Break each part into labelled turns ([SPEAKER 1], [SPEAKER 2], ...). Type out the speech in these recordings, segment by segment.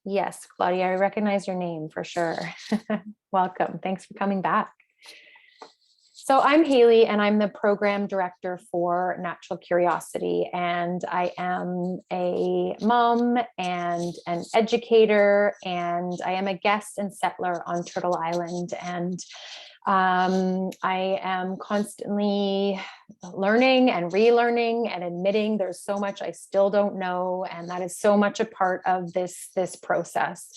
[SPEAKER 1] Yes, Claudia, I recognize your name for sure. Welcome. Thanks for coming back. So I'm Haley, and I'm the program director for Natural Curiosity, and I am a mom and an educator, and I am a guest and settler on Turtle Island. And I am constantly learning and relearning and admitting there's so much I still don't know, and that is so much a part of this process.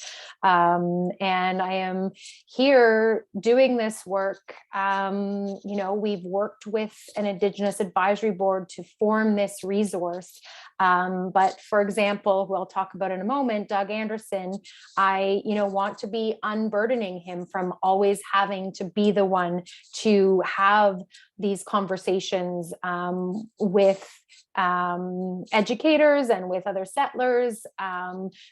[SPEAKER 1] And I am here doing this work. We've worked with an Indigenous advisory board to form this resource. But for example, who I'll talk about in a moment, Doug Anderson, I want to be unburdening him from always having to be the one to have these conversations with educators and with other settlers.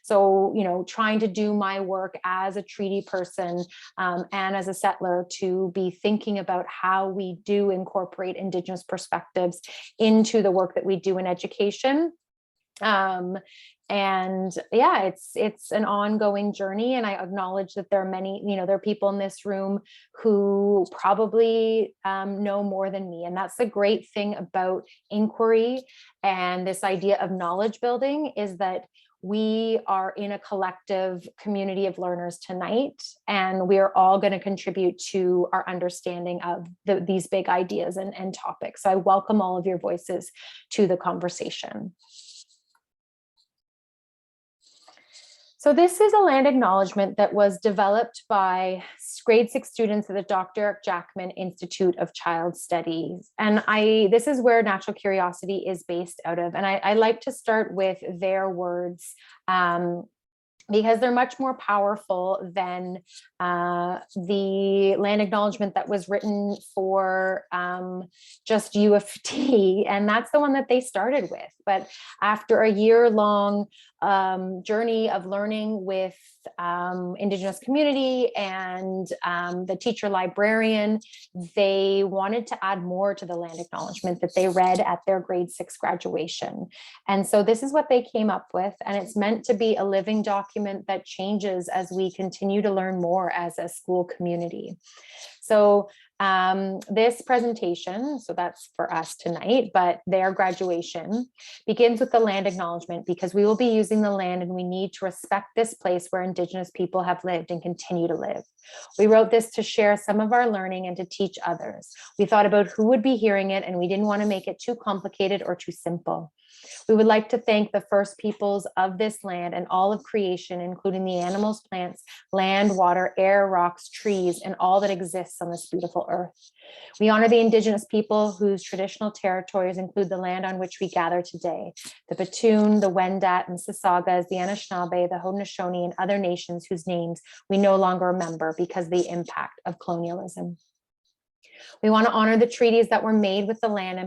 [SPEAKER 1] So, trying to do my work as a treaty person and as a settler to be thinking about how we do incorporate Indigenous perspectives into the work that we do in education. And yeah, it's an ongoing journey, and I acknowledge that there are many, there are people in this room who probably know more than me, and that's the great thing about inquiry and this idea of knowledge building, is that we are in a collective community of learners tonight, and we are all going to contribute to our understanding of these big ideas and topics. So I welcome all of your voices to the conversation. So this is a land acknowledgement that was developed by grade 6 students at the Dr. Eric Jackman Institute of Child Studies. And this is where Natural Curiosity is based out of. And I like to start with their words, because they're much more powerful than the land acknowledgement that was written for just U of T. And that's the one that they started with. But after a year-long journey of learning with Indigenous community and the teacher librarian, they wanted to add more to the land acknowledgement that they read at their grade 6 graduation. And so this is what they came up with, and it's meant to be a living document that changes as we continue to learn more as a school community. So this presentation, so that's for us tonight, but their graduation begins with the land acknowledgement, because we will be using the land and we need to respect this place where Indigenous people have lived and continue to live. We wrote this to share some of our learning and to teach others. We thought about who would be hearing it, and we didn't want to make it too complicated or too simple. We would like to thank the first peoples of this land and all of creation, including the animals, plants, land, water, air, rocks, trees, and all that exists on this beautiful earth. We honor the Indigenous people whose traditional territories include the land on which we gather today, the Batoon, the Wendat, and Mississaugas, the Anishinaabe, the Haudenosaunee, and other nations whose names we no longer remember because of the impact of colonialism. We want to honor the treaties that were made with the land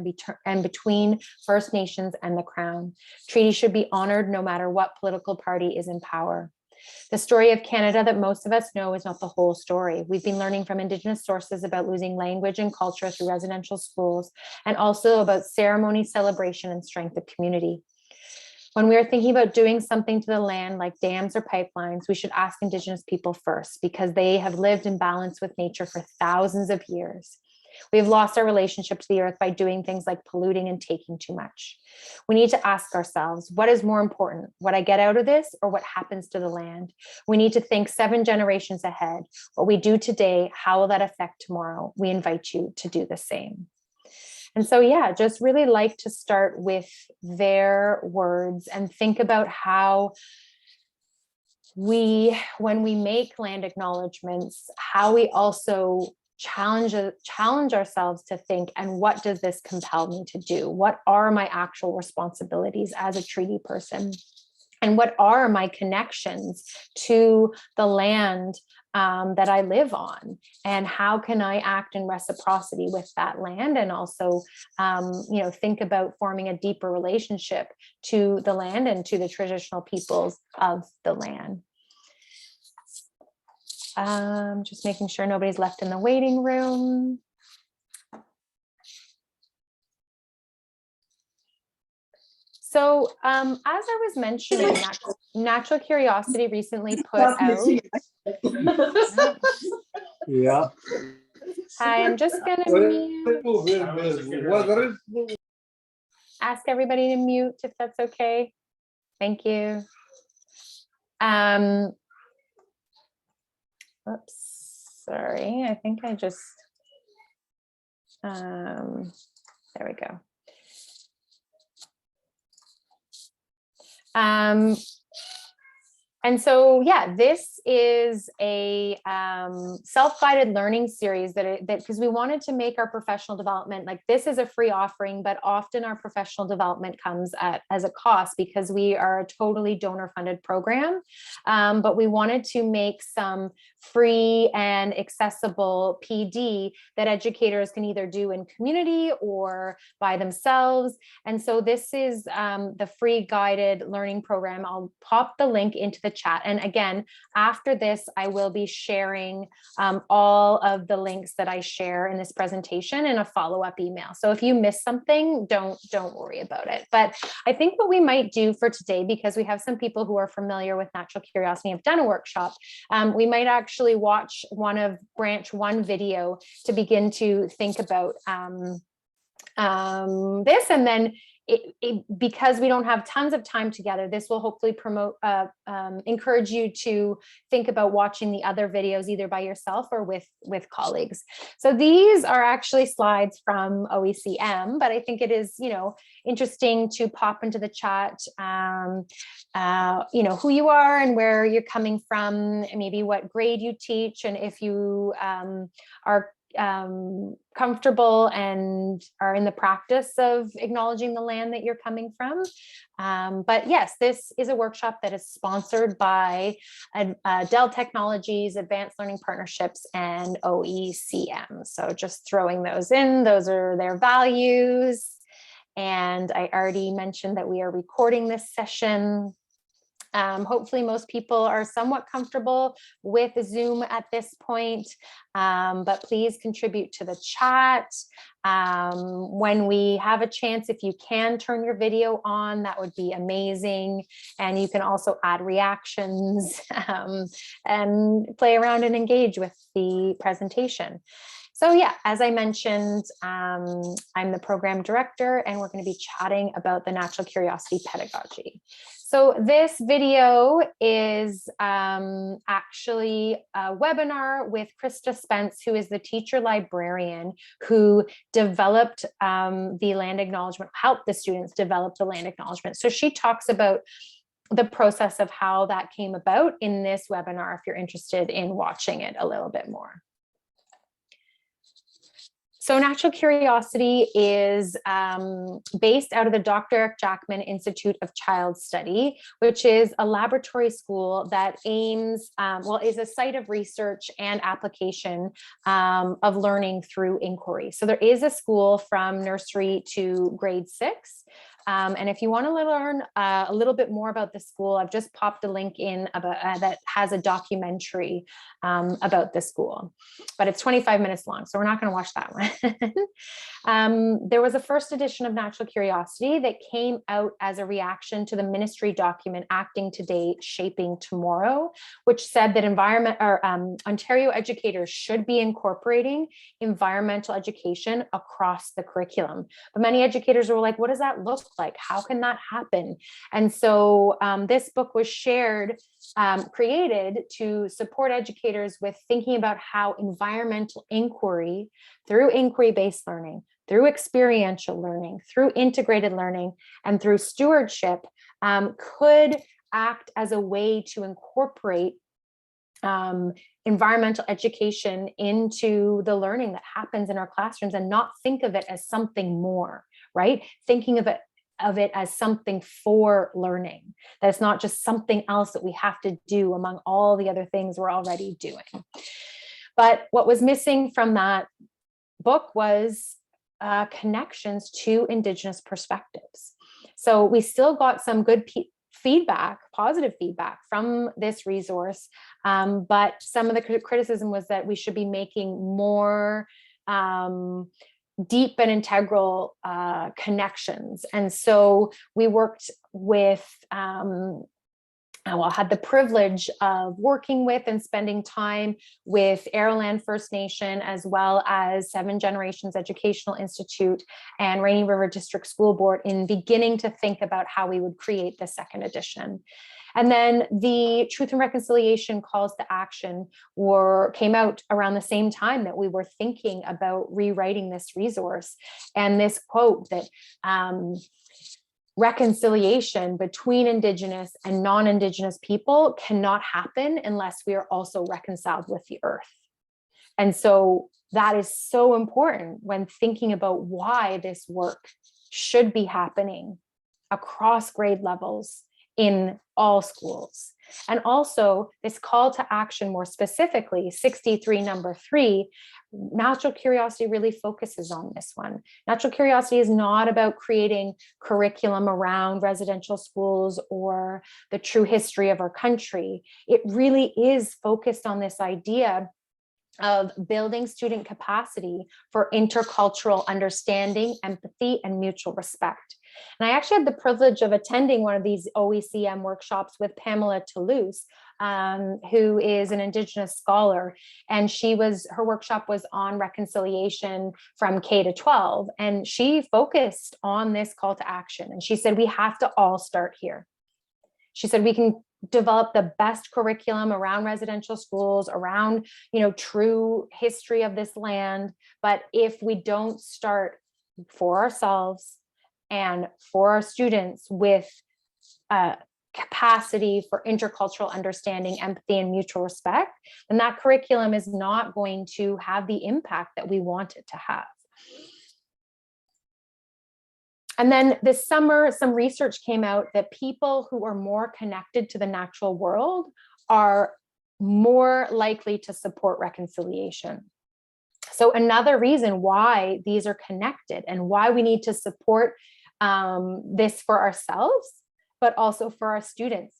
[SPEAKER 1] and between First Nations and the Crown. Treaties should be honored no matter what political party is in power. The story of Canada that most of us know is not the whole story. We've been learning from Indigenous sources about losing language and culture through residential schools, and also about ceremony, celebration, and strength of community. When we are thinking about doing something to the land like dams or pipelines, we should ask Indigenous people first, because they have lived in balance with nature for thousands of years. We have lost our relationship to the earth by doing things like polluting and taking too much. We need to ask ourselves, what is more important, what I get out of this or what happens to the land? We need to think 7 generations ahead. What we do today, how will that affect tomorrow? We invite you to do the same. And so, yeah, just really like to start with their words and think about how when we make land acknowledgements, how we also challenge ourselves to think, and what does this compel me to do? What are my actual responsibilities as a treaty person? And what are my connections to the land that I live on? And how can I act in reciprocity with that land? And also, think about forming a deeper relationship to the land and to the traditional peoples of the land. Just making sure nobody's left in the waiting room. So as I was mentioning, Natural Curiosity recently put out.
[SPEAKER 2] Yeah.
[SPEAKER 1] Hi, I'm just gonna ask everybody to mute if that's okay. Thank you. Oops, sorry. I think I just, there we go. And so, yeah, this is a self-guided learning series that because we wanted to make our professional development, like this is a free offering, but often our professional development comes as a cost because we are a totally donor funded program. But we wanted to make some free and accessible PD that educators can either do in community or by themselves. And so this is the free guided learning program. I'll pop the link into the chat. And again, after this, I will be sharing all of the links that I share in this presentation in a follow-up email. So if you miss something, don't worry about it. But I think what we might do for today, because we have some people who are familiar with Natural Curiosity and have done a workshop, we might actually watch one of branch 1 video to begin to think about this, and then because we don't have tons of time together, this will hopefully encourage you to think about watching the other videos either by yourself or with colleagues. So these are actually slides from OECM, but I think it is, interesting to pop into the chat, who you are and where you're coming from, and maybe what grade you teach, and if you are comfortable and are in the practice of acknowledging the land that you're coming from. But yes, this is a workshop that is sponsored by Dell Technologies, Advanced Learning Partnerships, and OECM. So just throwing those in, those are their values. And I already mentioned that we are recording this session. Hopefully most people are somewhat comfortable with Zoom at this point, but please contribute to the chat. When we have a chance, if you can turn your video on, that would be amazing. And you can also add reactions and play around and engage with the presentation. So yeah, as I mentioned, I'm the program director, and we're going to be chatting about the natural curiosity pedagogy. So this video is actually a webinar with Krista Spence, who is the teacher librarian who developed the land acknowledgement, helped the students develop the land acknowledgement. So she talks about the process of how that came about in this webinar, if you're interested in watching it a little bit more. So Natural Curiosity is based out of the Dr. Eric Jackman Institute of Child Study, which is a laboratory school that aims, is a site of research and application of learning through inquiry. So there is a school from nursery to grade 6. And if you want to learn a little bit more about the school, I've just popped a link in about, that has a documentary about the school, but it's 25 minutes long, so we're not going to watch that one. There was a first edition of Natural Curiosity that came out as a reaction to the ministry document Acting Today, Shaping Tomorrow, which said that Ontario educators should be incorporating environmental education across the curriculum. But many educators were like, what does that look like? How can that happen? And so this book was created to support educators with thinking about how environmental inquiry through inquiry-based learning, through experiential learning, through integrated learning, and through stewardship could act as a way to incorporate environmental education into the learning that happens in our classrooms and not think of it as something more, right? Thinking of it as something for learning, that it's not just something else that we have to do among all the other things we're already doing. But what was missing from that book was connections to Indigenous perspectives. So we still got some good feedback, positive feedback from this resource, but some of the criticism was that we should be making more deep and integral connections. And so we worked with I had the privilege of working with and spending time with Arrowland First Nation, as well as Seven Generations Educational Institute and Rainy River District School Board in beginning to think about how we would create the second edition. And then the Truth and Reconciliation Calls to Action came out around the same time that we were thinking about rewriting this resource. And this quote that reconciliation between Indigenous and non-Indigenous people cannot happen unless we are also reconciled with the earth. And so that is so important when thinking about why this work should be happening across grade levels in all schools. And also this call to action, more specifically 63 number 3, Natural Curiosity really focuses on this one. Natural Curiosity is not about creating curriculum around residential schools or the true history of our country. It really is focused on this idea of building student capacity for intercultural understanding, empathy, and mutual respect. And I actually had the privilege of attending one of these OECM workshops with Pamela Toulouse, who is an Indigenous scholar. And her workshop was on reconciliation from K to 12. And she focused on this call to action. And she said, we have to all start here. She said, we can develop the best curriculum around residential schools, around, true history of this land. But if we don't start for ourselves and for our students with capacity for intercultural understanding, empathy, and mutual respect, then that curriculum is not going to have the impact that we want it to have. And then this summer, some research came out that people who are more connected to the natural world are more likely to support reconciliation. So another reason why these are connected and why we need to support this for ourselves, but also for our students.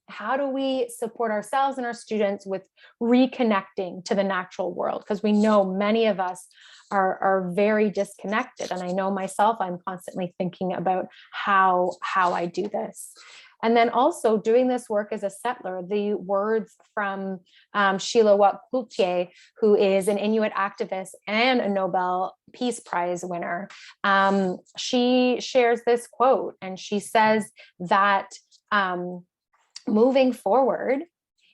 [SPEAKER 1] How do we support ourselves and our students with reconnecting to the natural world? Because we know many of us are very disconnected. And I know myself, I'm constantly thinking about how I do this. And then also doing this work as a settler, the words from Sheila Watt-Cloutier, who is an Inuit activist and a Nobel Peace Prize winner. She shares this quote, and she says that moving forward,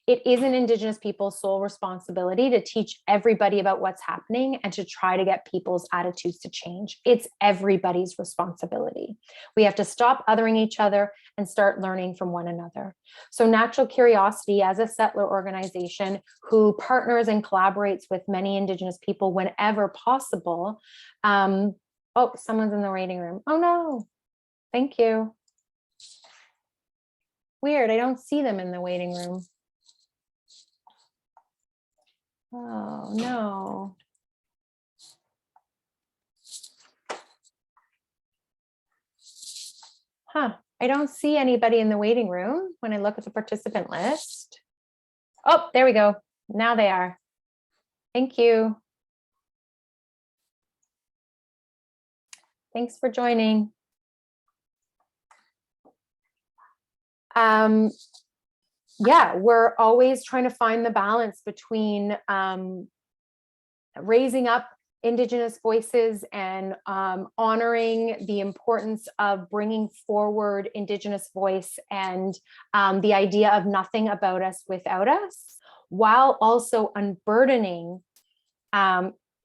[SPEAKER 1] it is an Indigenous people's sole responsibility to teach everybody about what's happening and to try to get people's attitudes to change. It's everybody's responsibility. We have to stop othering each other and start learning from one another. So Natural Curiosity, as a settler organization who partners and collaborates with many Indigenous people whenever possible. Oh, someone's in the waiting room. Oh no, thank you. Weird, I don't see them in the waiting room. Oh, no. I don't see anybody in the waiting room when I look at the participant list. Oh, there we go. Now they are. Thank you. Thanks for joining. Yeah, we're always trying to find the balance between raising up Indigenous voices and honoring the importance of bringing forward Indigenous voice and the idea of nothing about us without us, while also unburdening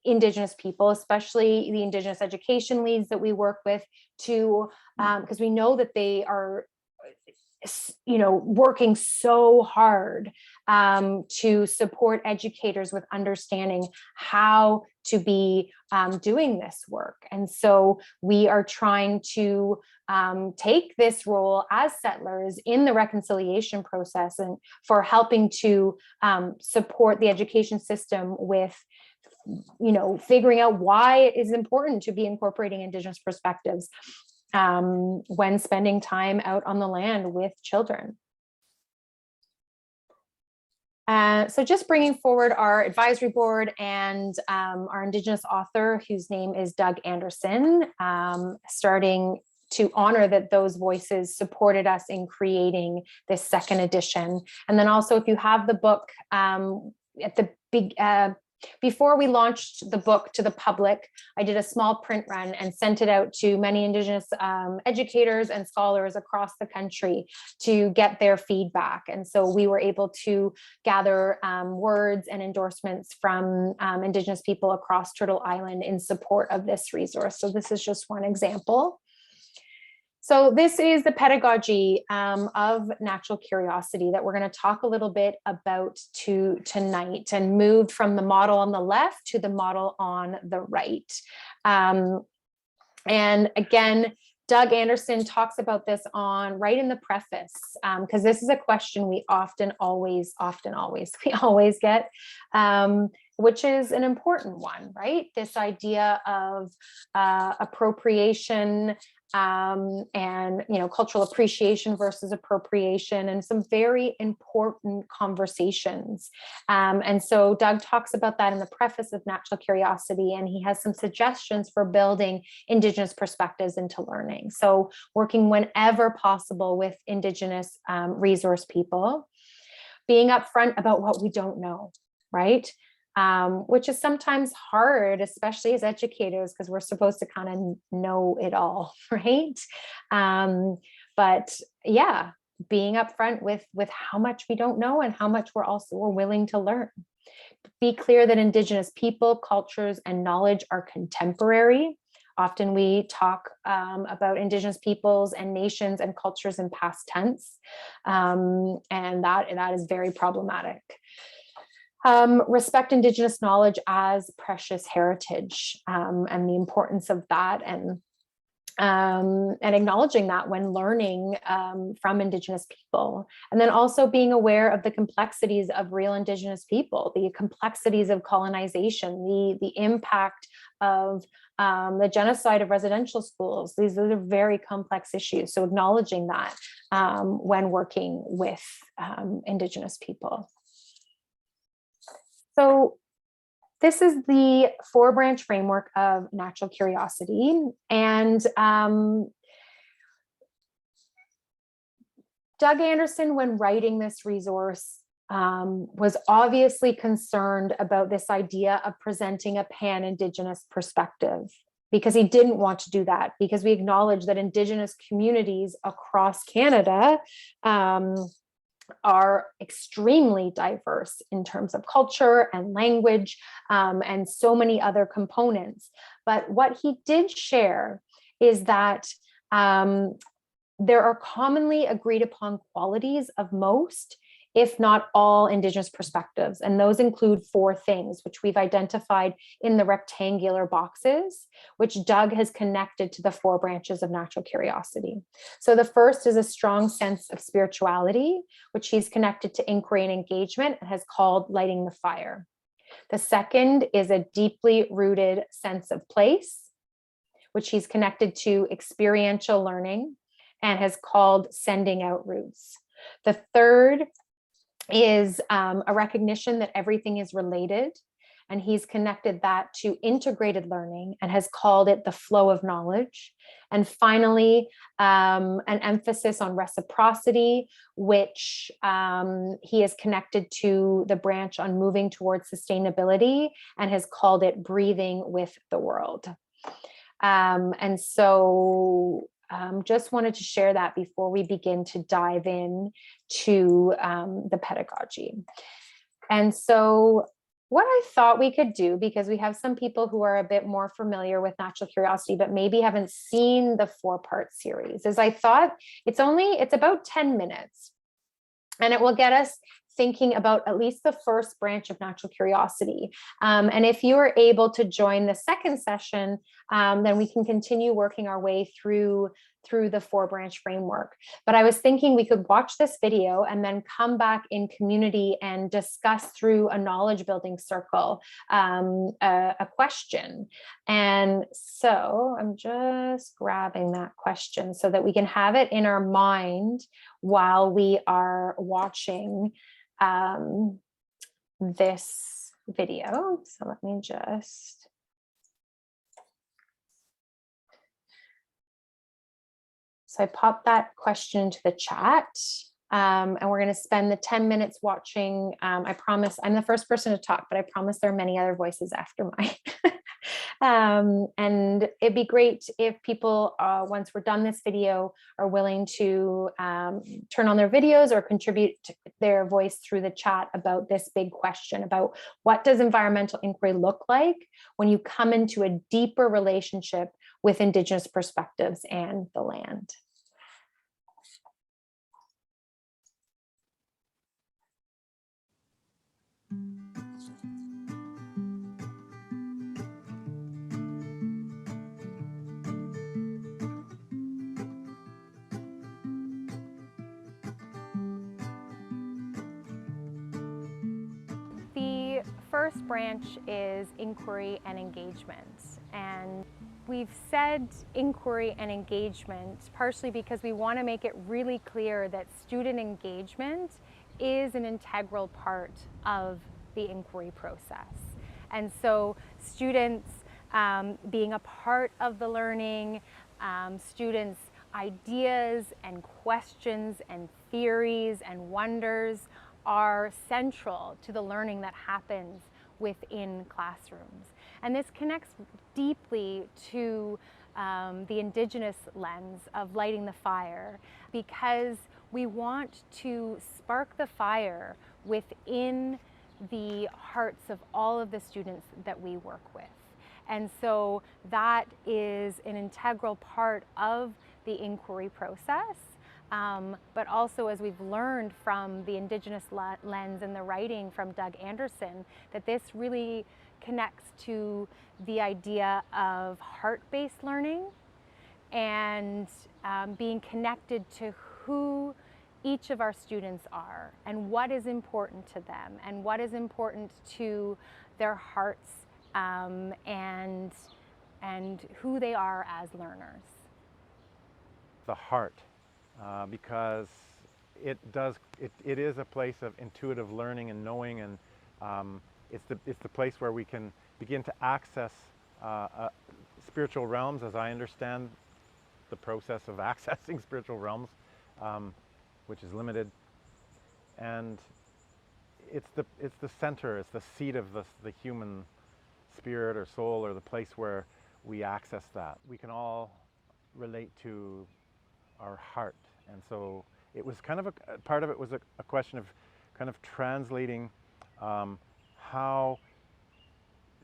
[SPEAKER 1] Indigenous people, especially the Indigenous education leads that we work with, to because we know that they are working so hard to support educators with understanding how to be doing this work. And so we are trying to take this role as settlers in the reconciliation process and for helping to support the education system with figuring out why it is important to be incorporating Indigenous perspectives when spending time out on the land with children. So just bringing forward our advisory board and our Indigenous author, whose name is Doug Anderson, starting to honor that those voices supported us in creating this second edition. And then also, if you have the book, at the big, before we launched the book to the public, I did a small print run and sent it out to many Indigenous educators and scholars across the country to get their feedback. And so we were able to gather words and endorsements from Indigenous people across Turtle Island in support of this resource. So this is just one example. So this is the pedagogy of natural curiosity that we're going to talk a little bit about tonight, and moved from the model on the left to the model on the right. And again, Doug Anderson talks about this right in the preface, because this is a question we always get, which is an important one, right? This idea of appropriation, and cultural appreciation versus appropriation, and some very important conversations. And so Doug talks about that in the preface of Natural Curiosity, and he has some suggestions for building Indigenous perspectives into learning. So working whenever possible with Indigenous resource people, being upfront about what we don't know, right? Which is sometimes hard, especially as educators, because we're supposed to kind of know it all, right? But yeah, being upfront with how much we don't know and how much we're willing to learn. Be clear that Indigenous people, cultures, and knowledge are contemporary. Often we talk about Indigenous peoples and nations and cultures in past tense, and that is very problematic. Respect Indigenous knowledge as precious heritage, and the importance of that, and acknowledging that when learning from Indigenous people. And then also being aware of the complexities of real Indigenous people, the complexities of colonization, the impact of the genocide of residential schools. These are very complex issues. So acknowledging that when working with Indigenous people. So this is the 4-branch framework of natural curiosity. And Doug Anderson, when writing this resource, was obviously concerned about this idea of presenting a pan-Indigenous perspective, because he didn't want to do that, because we acknowledge that Indigenous communities across Canada are extremely diverse in terms of culture and language, and so many other components. But what he did share is that there are commonly agreed upon qualities of most, if not all, Indigenous perspectives. And those include 4 things, which we've identified in the rectangular boxes, which Doug has connected to the 4 branches of natural curiosity. So the first is a strong sense of spirituality, which he's connected to inquiry and engagement and has called lighting the fire. The second is a deeply rooted sense of place, which he's connected to experiential learning and has called sending out roots. The third is a recognition that everything is related, and he's connected that to integrated learning and has called it the flow of knowledge. And finally, an emphasis on reciprocity, which he is connected to the branch on moving towards sustainability and has called it breathing with the world. And so just wanted to share that before we begin to dive in to the pedagogy. And so what I thought we could do, because we have some people who are a bit more familiar with natural curiosity, but maybe haven't seen the 4-part series, is I thought it's about 10 minutes, and it will get us thinking about at least the first branch of natural curiosity. And if you are able to join the second session, then we can continue working our way through the 4-branch framework. But I was thinking we could watch this video and then come back in community and discuss through a knowledge building circle a question. And so I'm just grabbing that question so that we can have it in our mind while we are watching this video. So let me just So I popped that question into the chat. And we're going to spend the 10 minutes watching. I promise I'm the first person to talk, but I promise there are many other voices after mine. And it'd be great if people, once we're done this video, are willing to turn on their videos or contribute their voice through the chat about this big question about what does environmental inquiry look like when you come into a deeper relationship with Indigenous perspectives and the land. The first branch is inquiry and engagement. And we've said inquiry and engagement partially because we want to make it really clear that student engagement is an integral part of the inquiry process. And so students being a part of the learning, students' ideas and questions and theories and wonders are central to the learning that happens within classrooms. And this connects deeply to the Indigenous lens of lighting the fire, because we want to spark the fire within the hearts of all of the students that we work with. And so that is an integral part of the inquiry process. But also, as we've learned from the Indigenous lens and the writing from Doug Anderson, that this really connects to the idea of heart-based learning and being connected to who each of our students are and what is important to them and what is important to their hearts and who they are as learners.
[SPEAKER 2] The heart. Because it is a place of intuitive learning and knowing, and it's the place where we can begin to access spiritual realms, as I understand the process of accessing spiritual realms, which is limited. And it's the center, it's the seat of the human spirit or soul, or the place where we access that. We can all relate to our heart. And so it was kind of a part of it was a question of kind of translating how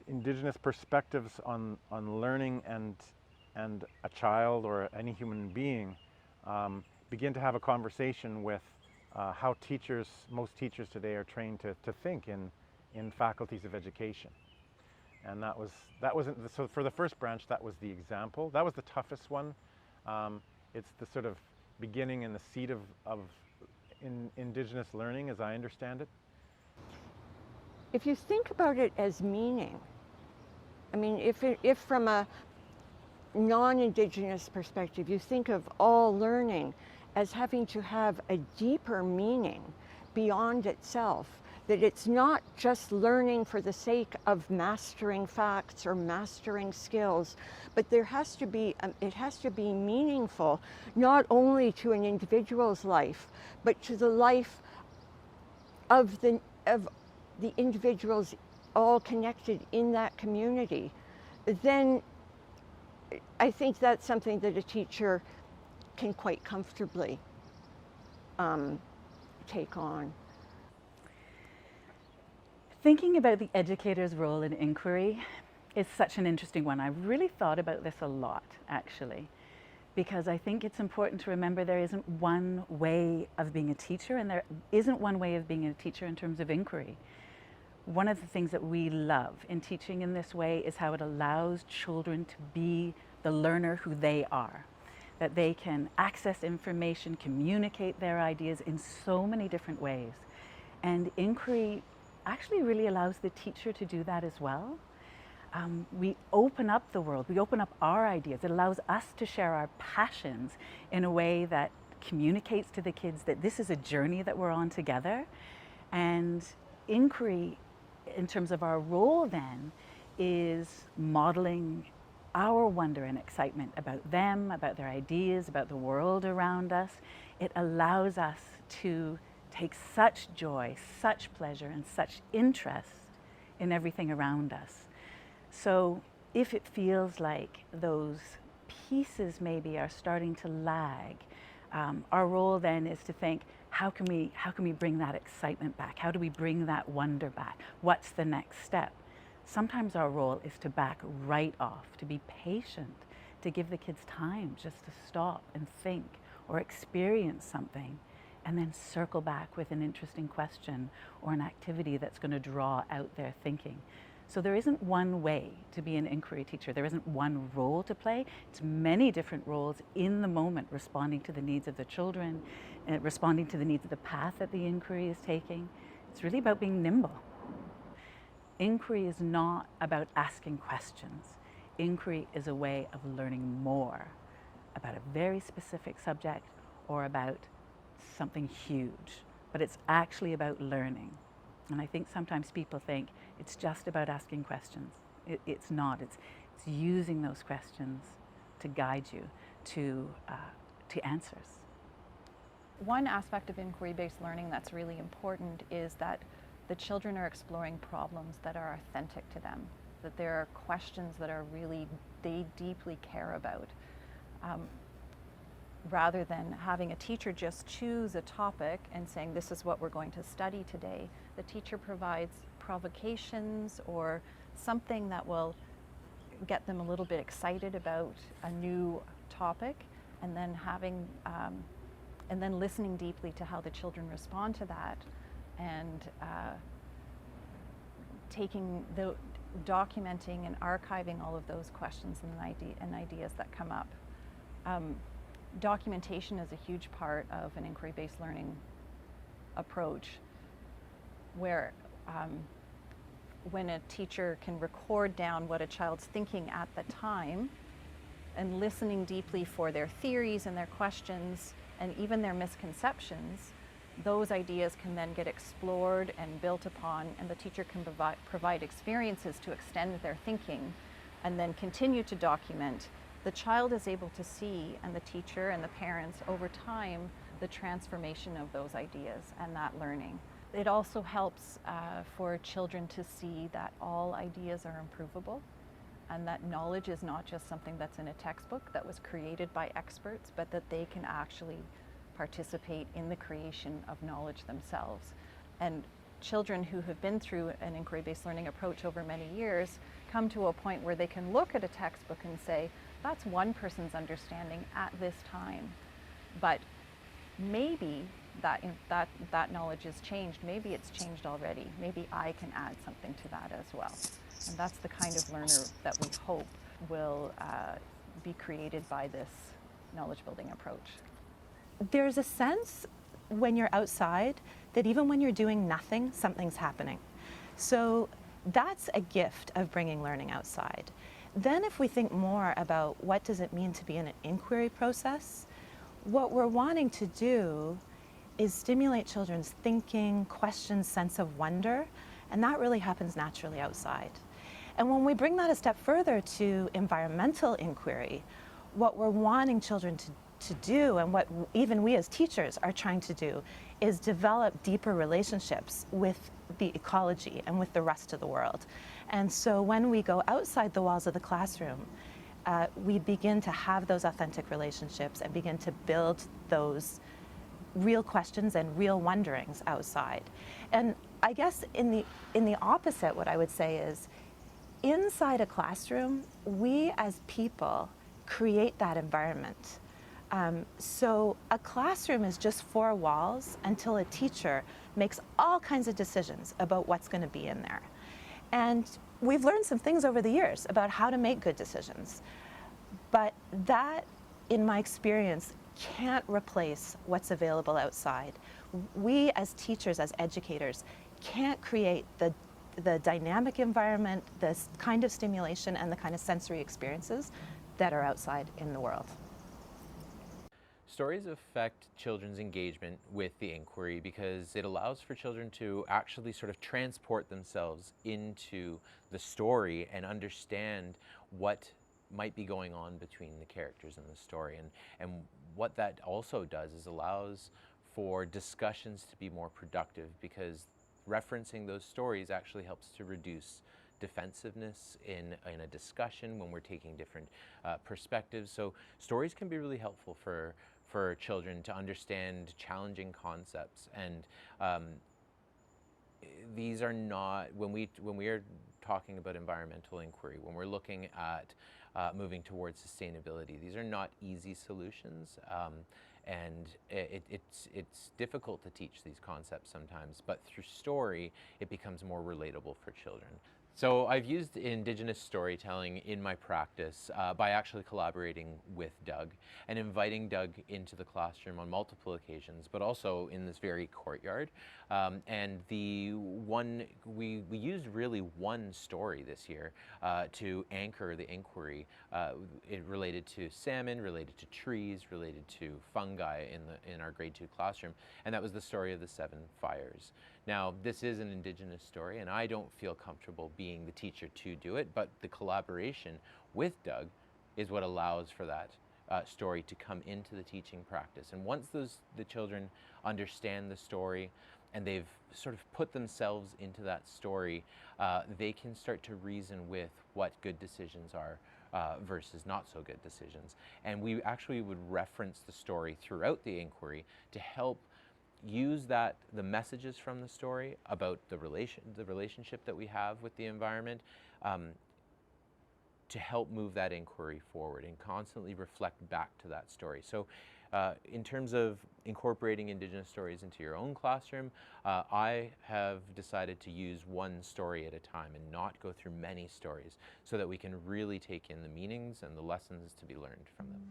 [SPEAKER 2] Indigenous perspectives on learning and a child or any human being begin to have a conversation with how most teachers today are trained to think in faculties of education. And that wasn't so for the first branch, that was the example. That was the toughest one. It's the sort of beginning and the seat of Indigenous learning, as I understand it.
[SPEAKER 3] If you think about it as meaning, I mean, if from a non-Indigenous perspective, you think of all learning as having to have a deeper meaning beyond itself, that it's not just learning for the sake of mastering facts or mastering skills, but there has to be, it has to be meaningful, not only to an individual's life, but to the life of the individuals all connected in that community. Then I think that's something that a teacher can quite comfortably take on.
[SPEAKER 4] Thinking about the educator's role in inquiry is such an interesting one. I've really thought about this a lot, actually, because I think it's important to remember there isn't one way of being a teacher, and there isn't one way of being a teacher in terms of inquiry. One of the things that we love in teaching in this way is how it allows children to be the learner who they are, that they can access information, communicate their ideas in so many different ways. And inquiry actually really allows the teacher to do that as well. We open up the world, we open up our ideas. It allows us to share our passions in a way that communicates to the kids that this is a journey that we're on together. And inquiry, in terms of our role then, is modeling our wonder and excitement about them, about their ideas, about the world around us, it allows us to take such joy, such pleasure, and such interest in everything around us. So if it feels like those pieces maybe are starting to lag, our role then is to think, how can we bring that excitement back? How do we bring that wonder back? What's the next step? Sometimes our role is to back right off, to be patient, to give the kids time just to stop and think or experience something, and then circle back with an interesting question or an activity that's going to draw out their thinking. So there isn't one way to be an inquiry teacher. There isn't one role to play. It's many different roles in the moment, responding to the needs of the children, responding to the needs of the path that the inquiry is taking. It's really about being nimble. Inquiry is not about asking questions. Inquiry is a way of learning more about a very specific subject or about something huge, but it's actually about learning. And I think sometimes people think it's just about asking questions. It's not. It's using those questions to guide you to answers.
[SPEAKER 5] One aspect of inquiry-based learning that's really important is that the children are exploring problems that are authentic to them, that there are questions that are really, they deeply care about. Rather than having a teacher just choose a topic and saying, this is what we're going to study today, the teacher provides provocations or something that will get them a little bit excited about a new topic, and then and then listening deeply to how the children respond to that, and documenting and archiving all of those questions and ideas that come up. Documentation is a huge part of an inquiry-based learning approach, where when a teacher can record down what a child's thinking at the time and listening deeply for their theories and their questions and even their misconceptions, those ideas can then get explored and built upon, and the teacher can provide experiences to extend their thinking and then continue to document. The child is able to see, and the teacher and the parents over time, the transformation of those ideas and that learning. It also helps for children to see that all ideas are improvable, and that knowledge is not just something that's in a textbook that was created by experts, but that they can actually participate in the creation of knowledge themselves. And children who have been through an inquiry-based learning approach over many years come to a point where they can look at a textbook and say, that's one person's understanding at this time, but maybe that knowledge has changed. Maybe it's changed already. Maybe I can add something to that as well. And that's the kind of learner that we hope will be created by this knowledge building approach.
[SPEAKER 6] There's a sense when you're outside that even when you're doing nothing, something's happening. So that's a gift of bringing learning outside. Then if we think more about what does it mean to be in an inquiry process, what we're wanting to do is stimulate children's thinking, questions, sense of wonder, and that really happens naturally outside. And when we bring that a step further to environmental inquiry, what we're wanting children to do, and what even we as teachers are trying to do, is develop deeper relationships with the ecology and with the rest of the world. And so when we go outside the walls of the classroom, we begin to have those authentic relationships and begin to build those real questions and real wonderings outside. And I guess in the opposite, what I would say is, inside a classroom, we as people create that environment. So a classroom is just four walls until a teacher makes all kinds of decisions about what's going to be in there. And we've learned some things over the years about how to make good decisions. But that, in my experience, can't replace what's available outside. We as teachers, as educators, can't create the dynamic environment, this kind of stimulation and the kind of sensory experiences that are outside in the world.
[SPEAKER 7] Stories affect children's engagement with the inquiry because it allows for children to actually sort of transport themselves into the story and understand what might be going on between the characters in the story. And what that also does is allows for discussions to be more productive, because referencing those stories actually helps to reduce defensiveness in a discussion when we're taking different perspectives. So stories can be really helpful for children to understand challenging concepts. And these are not, when we are talking about environmental inquiry, when we're looking at moving towards sustainability, these are not easy solutions. And it's difficult to teach these concepts sometimes, but through story, it becomes more relatable for children. So I've used Indigenous storytelling in my practice by actually collaborating with Doug and inviting Doug into the classroom on multiple occasions, but also in this very courtyard. And we used really one story this year to anchor the inquiry. It related to salmon, related to trees, related to fungi in our grade 2 classroom, and that was the story of the 7 fires. Now, this is an Indigenous story, and I don't feel comfortable being the teacher to do it, but the collaboration with Doug is what allows for that story to come into the teaching practice. And once the children understand the story and they've sort of put themselves into that story, they can start to reason with what good decisions are versus not so good decisions. And we actually would reference the story throughout the inquiry to help use the messages from the story about the relationship that we have with the environment to help move that inquiry forward and constantly reflect back to that story. So in terms of incorporating Indigenous stories into your own classroom, I have decided to use one story at a time and not go through many stories, so that we can really take in the meanings and the lessons to be learned from them.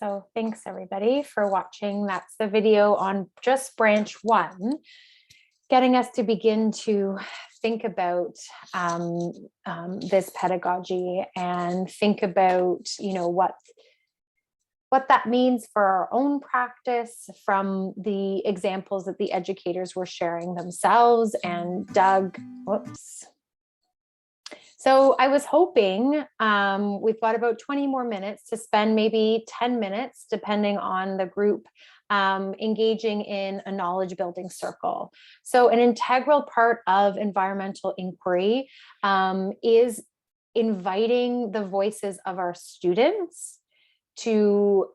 [SPEAKER 1] So thanks everybody for watching. That's the video on just branch 1, getting us to begin to think about this pedagogy and think about, what that means for our own practice from the examples that the educators were sharing themselves and Doug. Whoops. So I was hoping, we've got about 20 more minutes to spend, maybe 10 minutes, depending on the group, engaging in a knowledge building circle. So an integral part of environmental inquiry is inviting the voices of our students to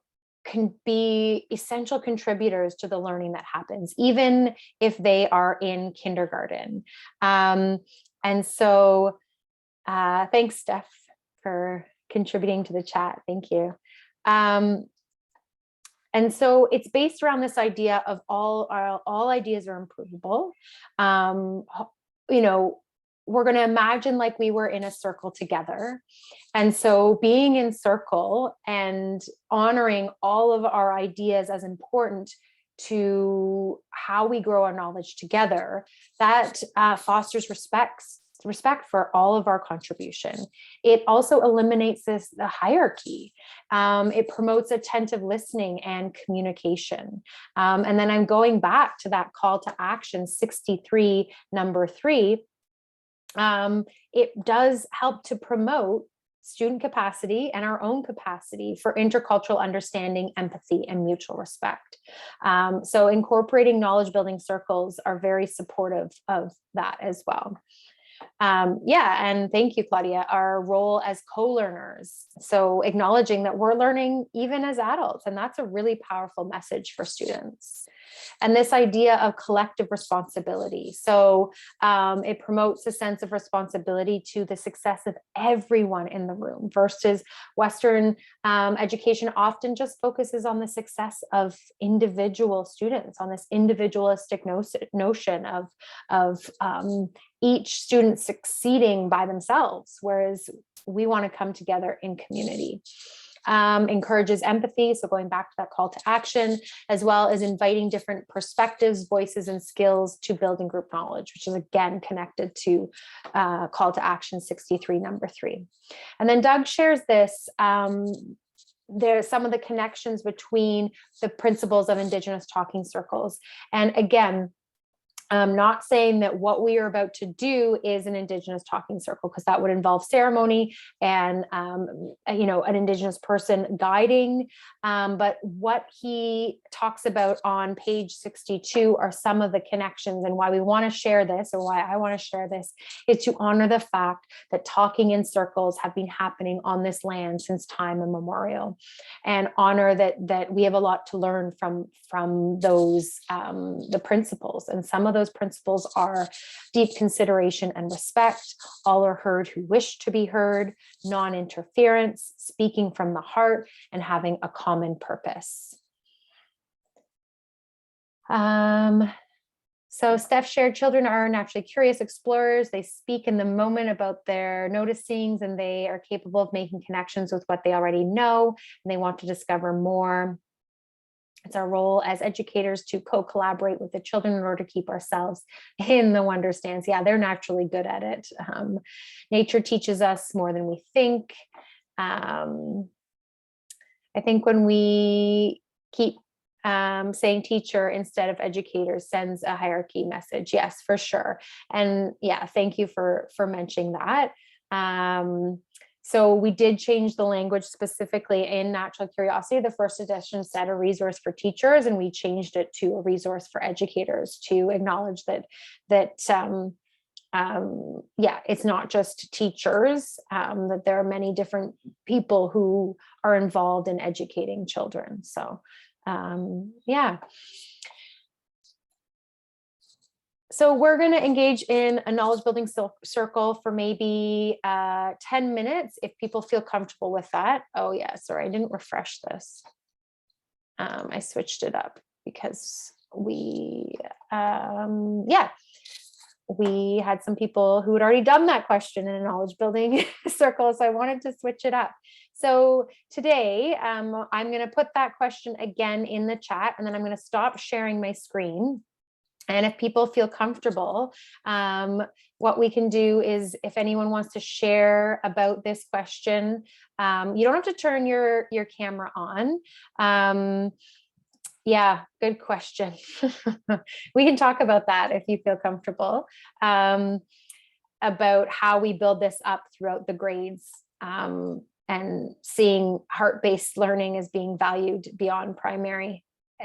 [SPEAKER 1] be essential contributors to the learning that happens, even if they are in kindergarten. And so thanks, Steph, for contributing to the chat. Thank you. And so it's based around this idea of all ideas are improvable. We're going to imagine like we were in a circle together. And so being in circle and honoring all of our ideas as important to how we grow our knowledge together, that fosters respect for all of our contribution. It also eliminates the hierarchy. It promotes attentive listening and communication. And then I'm going back to that call to action 63, number 3. It does help to promote student capacity and our own capacity for intercultural understanding, empathy, and mutual respect. So incorporating knowledge building circles are very supportive of that as well. And thank you, Claudia, our role as co-learners. So acknowledging that we're learning even as adults, and that's a really powerful message for students. And this idea of collective responsibility. So it promotes a sense of responsibility to the success of everyone in the room versus Western education often just focuses on the success of individual students, on this individualistic notion of each student succeeding by themselves, whereas we want to come together in community. encourages empathy. So going back to that call to action, as well as inviting different perspectives, voices, and skills to building group knowledge, which is again connected to call to action 63, number 3. And then Doug shares this. There's some of the connections between the principles of Indigenous talking circles. And again, I'm not saying that what we are about to do is an Indigenous talking circle, because that would involve ceremony and, an Indigenous person guiding. But what he talks about on page 62 are some of the connections, and why we want to share this, or why I want to share this, is to honor the fact that talking in circles have been happening on this land since time immemorial, and honor that we have a lot to learn from those the principles. And some of those principles are deep consideration and respect, all are heard who wish to be heard, non-interference, speaking from the heart, and having a common purpose. So Steph shared, children are naturally curious explorers. They speak in the moment about their noticings, and they are capable of making connections with what they already know, and they want to discover more. It's our role as educators to co-collaborate with the children in order to keep ourselves in the wonder stance. Yeah, they're naturally good at it. Nature teaches us more than we think. I think when we keep saying teacher instead of educators sends a hierarchy message. Yes, for sure. And yeah, thank you for mentioning that. So we did change the language specifically in Natural Curiosity. The first edition said a resource for teachers, and we changed it to a resource for educators to acknowledge that it's not just teachers, that there are many different people who are involved in educating children. So yeah. So we're going to engage in a knowledge building circle for maybe 10 minutes, if people feel comfortable with that. Oh yeah, sorry, I didn't refresh this. I switched it up because we had some people who had already done that question in a knowledge building circle, so I wanted to switch it up. So today, I'm going to put that question again in the chat, and then I'm going to stop sharing my screen. And if people feel comfortable, what we can do is, if anyone wants to share about this question, you don't have to turn your camera on. Yeah, good question. We can talk about that if you feel comfortable, about how we build this up throughout the grades, and seeing heart-based learning as being valued beyond primary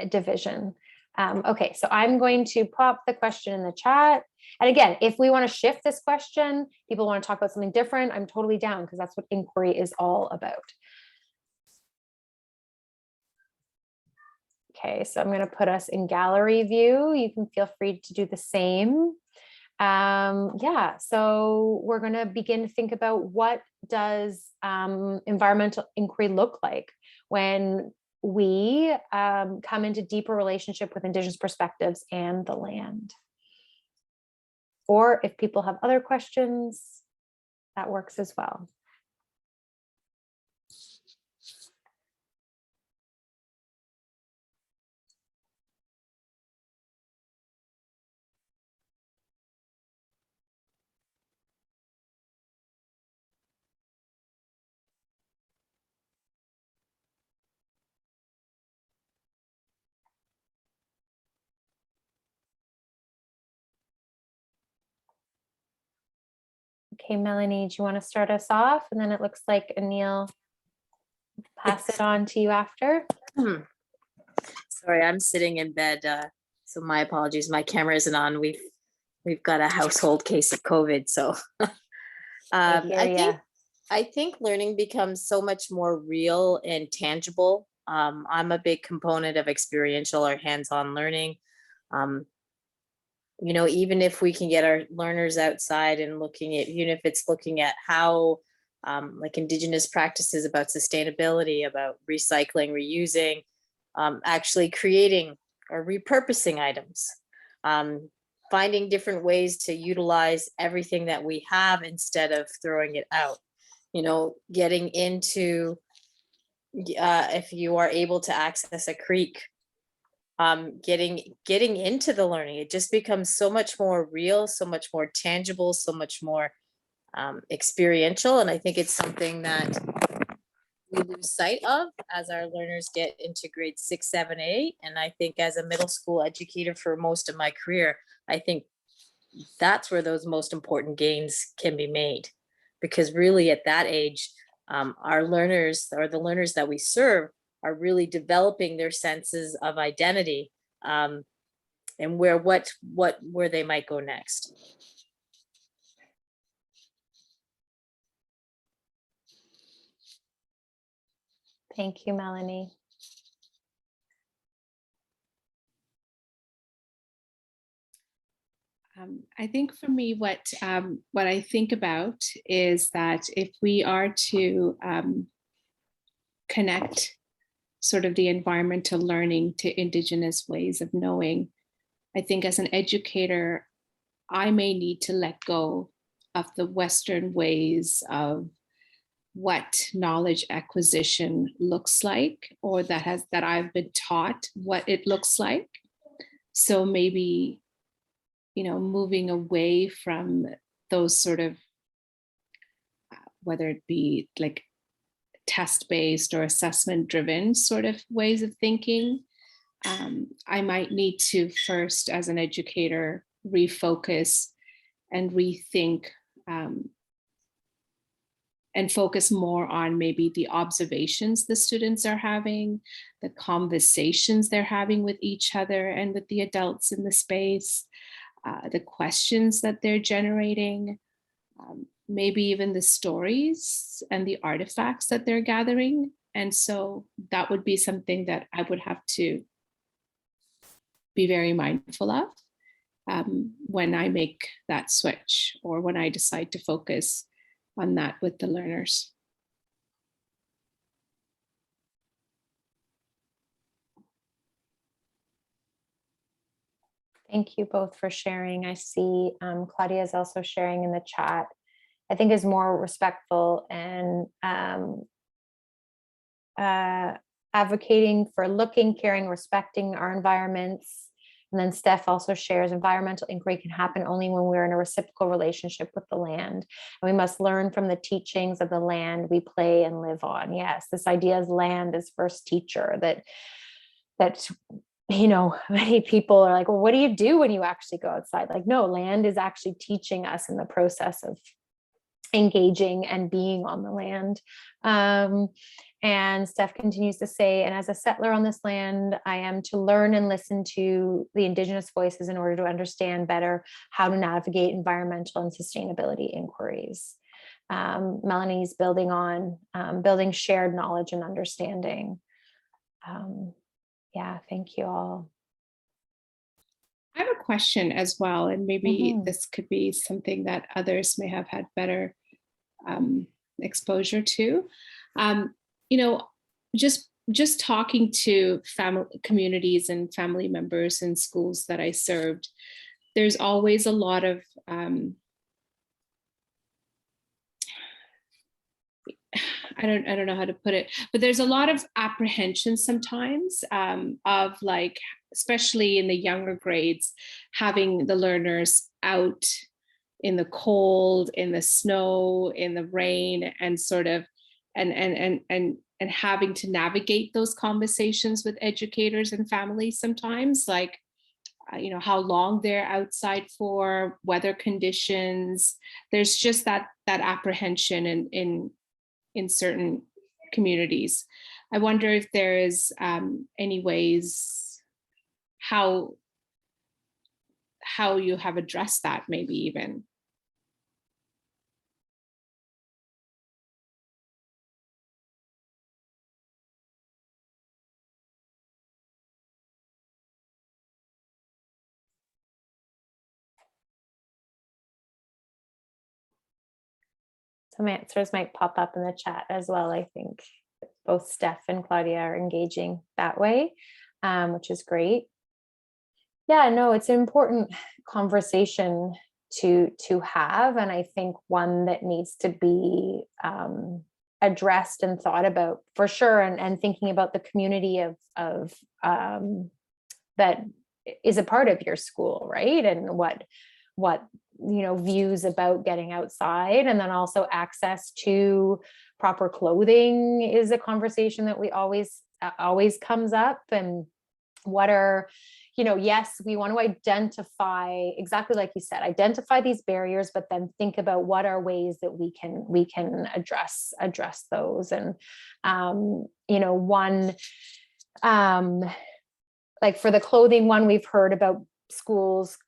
[SPEAKER 1] division. Okay, so I'm going to pop the question in the chat. And again, if we want to shift this question, people want to talk about something different, I'm totally down, because that's what inquiry is all about. Okay, so I'm going to put us in gallery view. You can feel free to do the same. Yeah, so we're going to begin to think about, what does environmental inquiry look like when we come into deeper relationship with Indigenous perspectives and the land. Or if people have other questions, that works as well. Okay, Melanie, do you want to start us off? And then it looks like Anil, pass it on to you after.
[SPEAKER 8] Sorry, I'm sitting in bed, so my apologies. My camera isn't on. We've got a household case of COVID, so I think learning becomes so much more real and tangible. I'm a big component of experiential or hands-on learning. Even if we can get our learners outside and looking at, even if it's looking at how like Indigenous practices about sustainability, about recycling, reusing, actually creating or repurposing items, finding different ways to utilize everything that we have instead of throwing it out, getting into if you are able to access a creek, getting into the learning, it just becomes so much more real, so much more tangible, so much more experiential. And I think it's something that we lose sight of as our learners get into grade 6, 7, 8. And I think as a middle school educator for most of my career, I think that's where those most important gains can be made. Because really at that age, our learners, or the learners that we serve, are really developing their senses of identity, and where they might go next.
[SPEAKER 1] Thank you, Melanie.
[SPEAKER 9] I think for me, what I think about is that if we are to connect sort of the environmental learning to Indigenous ways of knowing, I think as an educator, I may need to let go of the Western ways of what knowledge acquisition looks like, or that I've been taught what it looks like. So maybe, moving away from those sort of, whether it be like test-based or assessment-driven sort of ways of thinking, I might need to first, as an educator, refocus and rethink, and focus more on maybe the observations the students are having, the conversations they're having with each other and with the adults in the space, the questions that they're generating, maybe even the stories and the artifacts that they're gathering. And so that would be something that I would have to be very mindful of when I make that switch, or when I decide to focus on that with the learners.
[SPEAKER 1] Thank you both for sharing. I see Claudia is also sharing in the chat. I think is more respectful and advocating for looking, caring, respecting our environments. And then Steph also shares environmental inquiry can happen only when we're in a reciprocal relationship with the land. And we must learn from the teachings of the land we play and live on. Yes, this idea of land as first teacher, that many people are like, well, what do you do when you actually go outside? Like, no, land is actually teaching us in the process of engaging and being on the land. And Steph continues to say, and as a settler on this land, I am to learn and listen to the Indigenous voices in order to understand better how to navigate environmental and sustainability inquiries. Melanie's building on building shared knowledge and understanding. Yeah, thank you all.
[SPEAKER 9] I have a question as well, and maybe this could be something that others may have had better exposure to. Just talking to family communities and family members in schools that I served, there's always a lot of I don't know how to put it, but there's a lot of apprehension sometimes of, like, especially in the younger grades, having the learners out in the cold, in the snow, in the rain, and sort of and having to navigate those conversations with educators and families sometimes, like how long they're outside for, weather conditions. There's just that apprehension in certain communities. I wonder if there is any ways how you have addressed that, maybe even.
[SPEAKER 1] Some answers might pop up in the chat as well. I think both Steph and Claudia are engaging that way, which is great. Yeah, no, it's an important conversation to have, and I think one that needs to be addressed and thought about for sure, and thinking about the community of that is a part of your school, right? And what views about getting outside, and then also access to proper clothing is a conversation that we always comes up. And what are, yes, we want to identify, exactly like you said, identify these barriers, but then think about what are ways that we can address those. And one, like for the clothing one, we've heard about schools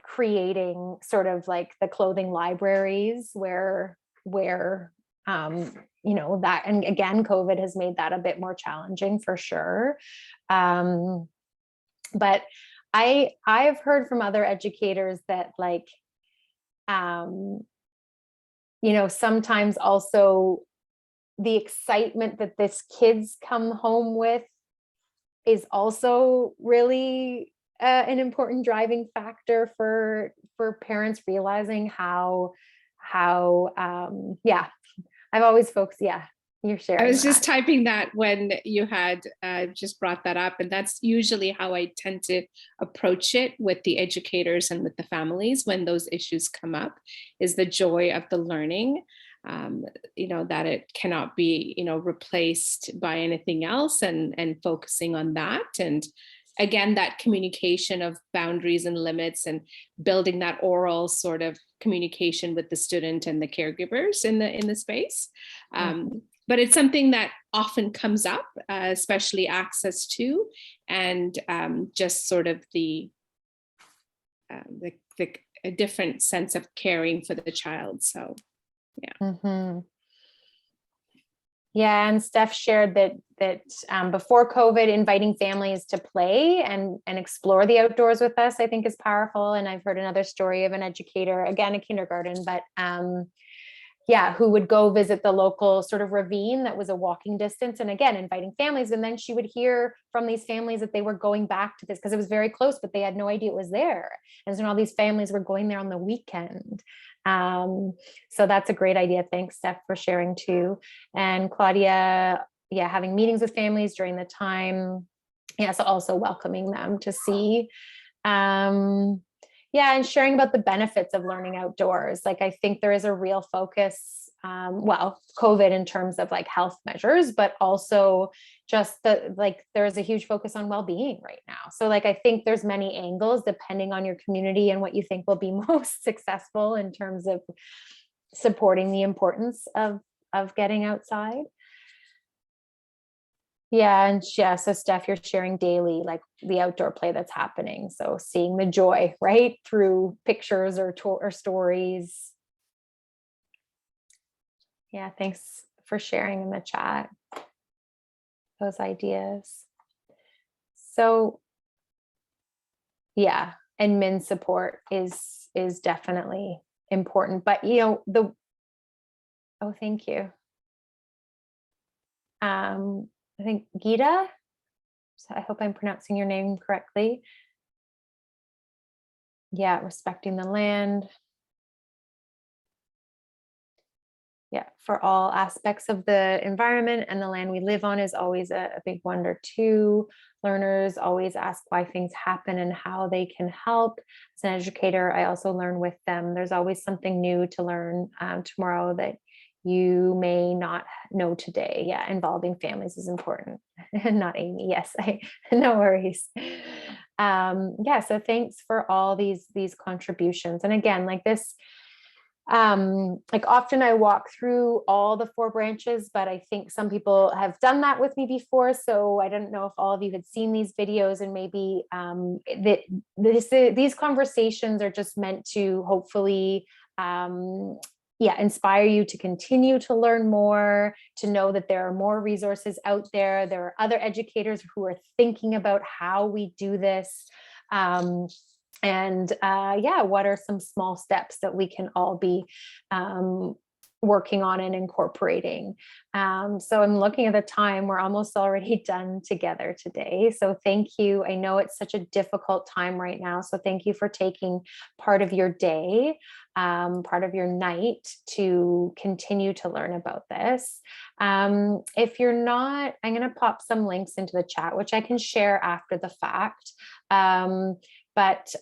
[SPEAKER 1] creating sort of like the clothing libraries where that, and again, COVID has made that a bit more challenging for sure. But I've heard from other educators that like, sometimes also the excitement that this kids come home with is also really an important driving factor for parents realizing how I've always focused, you're sharing.
[SPEAKER 9] I was just typing that when you had just brought that up, and that's usually how I tend to approach it with the educators and with the families when those issues come up, is the joy of the learning, that it cannot be, replaced by anything else, and focusing on that. And again, that communication of boundaries and limits, and building that oral sort of communication with the student and the caregivers in the space. But it's something that often comes up, especially access to, and just sort of the a different sense of caring for the child. So, yeah.
[SPEAKER 1] Mm-hmm. Yeah, and Steph shared that before COVID, inviting families to play and explore the outdoors with us, I think, is powerful. And I've heard another story of an educator, again, a kindergarten, but who would go visit the local sort of ravine that was a walking distance, and again, inviting families. And then she would hear from these families that they were going back to this because it was very close, but they had no idea it was there. And so all these families were going there on the weekend. So that's a great idea. Thanks, Steph, for sharing too. And Claudia, having meetings with families during the time. So also welcoming them to see. And sharing about the benefits of learning outdoors. Like, I think there is a real focus, COVID in terms of like health measures, but also just there's a huge focus on well-being right now. So like, I think there's many angles depending on your community and what you think will be most successful in terms of supporting the importance of getting outside. So Steph, you're sharing daily, like the outdoor play that's happening. So seeing the joy, right, through pictures or stories. Yeah, thanks for sharing in the chat those ideas. So, admin support is definitely important. But thank you. I think Gita, so I hope I'm pronouncing your name correctly. Respecting the land. For all aspects of the environment and the land we live on is always a big wonder too. Learners always ask why things happen and how they can help. As an educator, I also learn with them. There's always something new to learn tomorrow that you may not know today. Involving families is important. Not Amy. Yes, no worries. So thanks for all these contributions. And again, like this, like often I walk through all the 4 branches, but I think some people have done that with me before. So I don't know if all of you had seen these videos, and maybe these conversations are just meant to hopefully inspire you to continue to learn more, to know that there are more resources out there. There are other educators who are thinking about how we do this. What are some small steps that we can all be working on and incorporating. So I'm looking at the time, we're almost already done together today. So thank you. I know it's such a difficult time right now. So thank you for taking part of your day, part of your night to continue to learn about this. If you're not, I'm going to pop some links into the chat, which I can share after the fact. But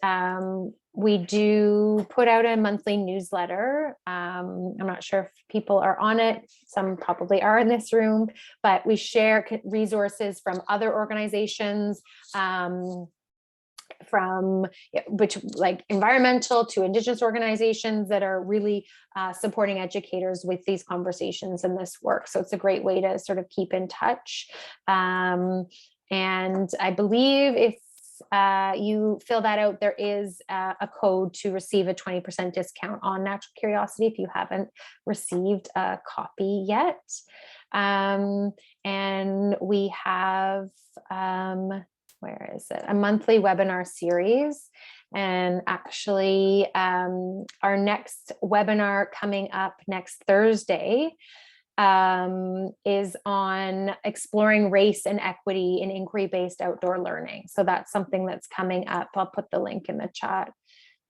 [SPEAKER 1] we do put out a monthly newsletter. I'm not sure if people are on it. Some probably are in this room, but we share resources from other organizations, from which like environmental to Indigenous organizations that are really supporting educators with these conversations and this work. So it's a great way to sort of keep in touch. And I believe if you fill that out, there is a code to receive a 20% discount on Natural Curiosity if you haven't received a copy yet. And we have, where is it? A monthly webinar series. And actually our next webinar coming up next Thursday is on exploring race and equity in inquiry-based outdoor learning. So that's something that's coming up. I'll put the link in the chat.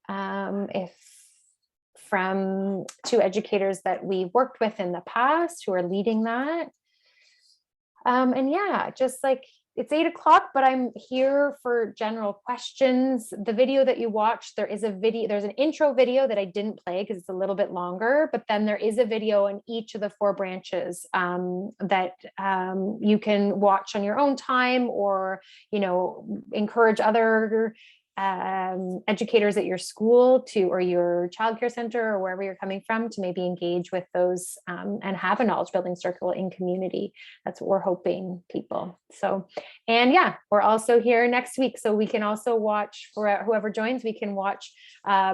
[SPEAKER 1] If from two educators that we've worked with in the past who are leading that. And yeah, just like it's 8 o'clock, but I'm here for general questions. The video that you watched, there's an intro video that I didn't play because it's a little bit longer, but then there is a video in each of the 4 branches that you can watch on your own time, or, encourage other educators at your school or your childcare center or wherever you're coming from to maybe engage with those and have a knowledge building circle in community. That's what we're hoping, people. So, and yeah, we're also here next week. So we can also watch, for whoever joins, we can watch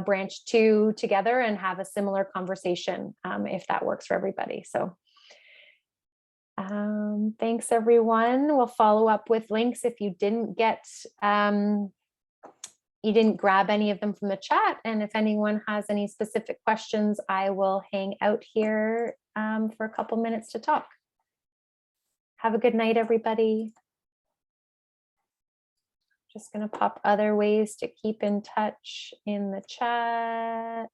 [SPEAKER 1] branch 2 together and have a similar conversation if that works for everybody. So thanks everyone. We'll follow up with links if you didn't grab any of them from the chat. And if anyone has any specific questions, I will hang out here for a couple minutes to talk. Have a good night, everybody. Just going to pop other ways to keep in touch in the chat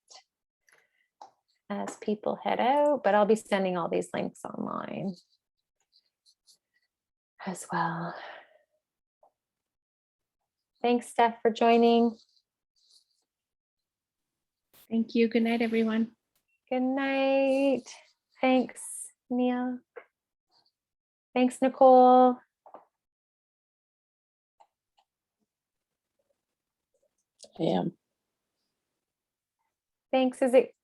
[SPEAKER 1] as people head out, but I'll be sending all these links online as well. Thanks, Steph, for joining.
[SPEAKER 9] Thank you. Good night, everyone.
[SPEAKER 1] Good night. Thanks, Nia. Thanks, Nicole.
[SPEAKER 10] I am.
[SPEAKER 1] Thanks. Is it